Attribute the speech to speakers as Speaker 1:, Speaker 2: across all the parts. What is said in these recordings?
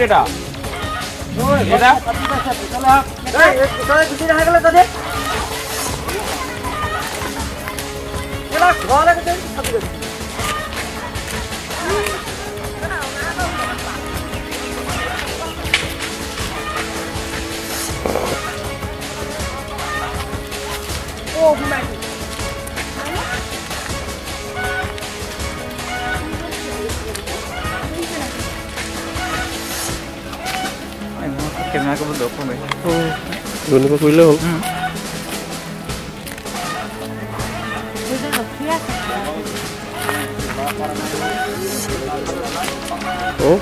Speaker 1: এটা Kena aku bentuk pun
Speaker 2: Guna apa kuila hol? Oh?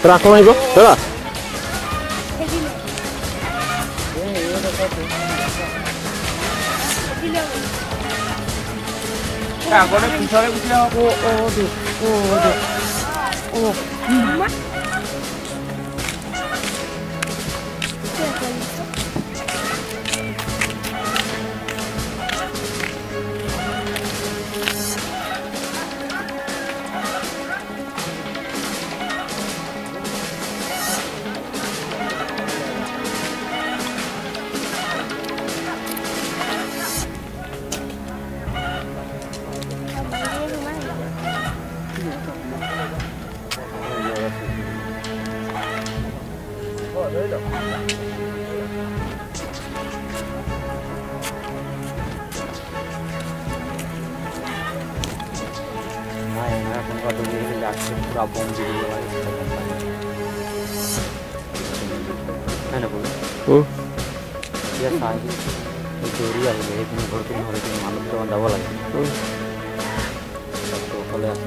Speaker 2: Terang kau ibu, terang.
Speaker 1: Kang, kau ni pisau ni pisau. Oh.
Speaker 2: Oh.
Speaker 3: Ya saja. Itu dia ini punya berarti hari ini malam tu anda awal lagi. Satu kali aku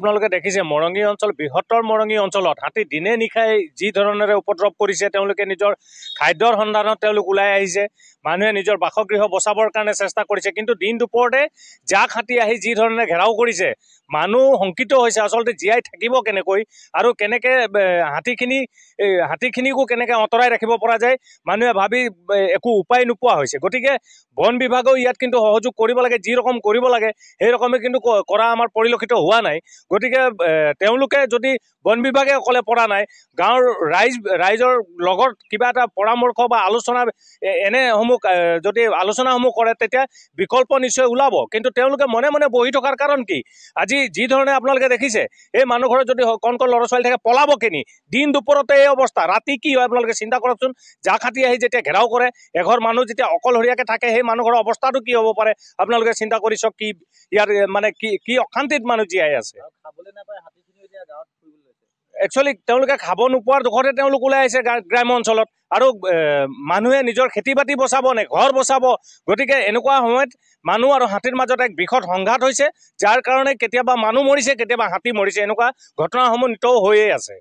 Speaker 4: আপোনালোকে দেখিছে মৰঙী অঞ্চল বৃহত্তৰ মৰঙী অঞ্চলত হাতী দিনে নিশাই যি ধৰণেৰে উপদ্ৰৱ কৰিছে তেওঁলোকে নিজৰ খাদ্যৰ সন্ধানত তেওঁলোক ওলাই আহিছে মানুহে নিজৰ বাসগৃহ বচাবৰ কাৰণে চেষ্টা কৰিছে কিন্তু দিন দুপৰতে জাক হাতী আহি যি ধৰণে ঘেৰাও কৰিছে মানুহ শংকিত হৈছে আচলতে জীয়াই থাকিব কেনেকৈ আৰু কেনেকৈ হাতীখিনিকো কেনেকৈ অঁতৰাই ৰাখিব পৰা যায় মানুহে ভাবি একো উপায় নোপোৱা হৈছে গতিকে বন বিভাগেও ইয়াত কিন্তু সহযোগ কৰিব লাগে যি ৰকম কৰিব লাগে সেই ৰকমে কিন্তু কৰা আমাৰ পৰিলক্ষিত হোৱা নাই গতিকে তেওঁলোকে যদি বন বিভাগে অকলে পৰা নাই গাঁৱৰ ৰাইজৰ লগত কিবা এটা পৰামৰ্শ বা আলোচনা এনেসমূহ যদি আলোচনাসমূহ কৰে তেতিয়া বিকল্প নিশ্চয় ওলাব কিন্তু তেওঁলোকে মনে মনে বহি থকাৰ কাৰণ কি আজি যি ধৰণে আপোনালোকে দেখিছে এই মানুহ ঘৰত যদি কণ কণ ল'ৰা ছোৱালী থাকে পলাব কেনি দিন দুপৰতে এই অৱস্থা ৰাতি কি হয় আপোনালোকে চিন্তা কৰকচোন জাক হাতী আহি যেতিয়া ঘেৰাও কৰে এঘৰ মানুহ যেতিয়া অকলশৰীয়াকৈ থাকে সেই মানুহ ঘৰৰ অৱস্থাটো কি হ'ব পাৰে আপোনালোকে চিন্তা কৰি চাওক কি ইয়াৰ মানে কি অশান্তিত মানুহ জীয়াই আছে একচুৱেলি তেওঁলোকে খাব নোপোৱাৰ দুখতে তেওঁলোক ওলাই আহিছে গ্ৰাম্য অঞ্চলত আৰু মানুহে নিজৰ খেতি বাতি বচাব নে ঘৰ বচাব গতিকে এনেকুৱা সময়ত মানুহ আৰু হাতীৰ মাজত এক বৃহৎ সংঘাত হৈছে যাৰ কাৰণে কেতিয়াবা মানুহ মৰিছে কেতিয়াবা হাতী মৰিছে এনেকুৱা ঘটনাসমূহ নিতৌ হৈয়ে আছে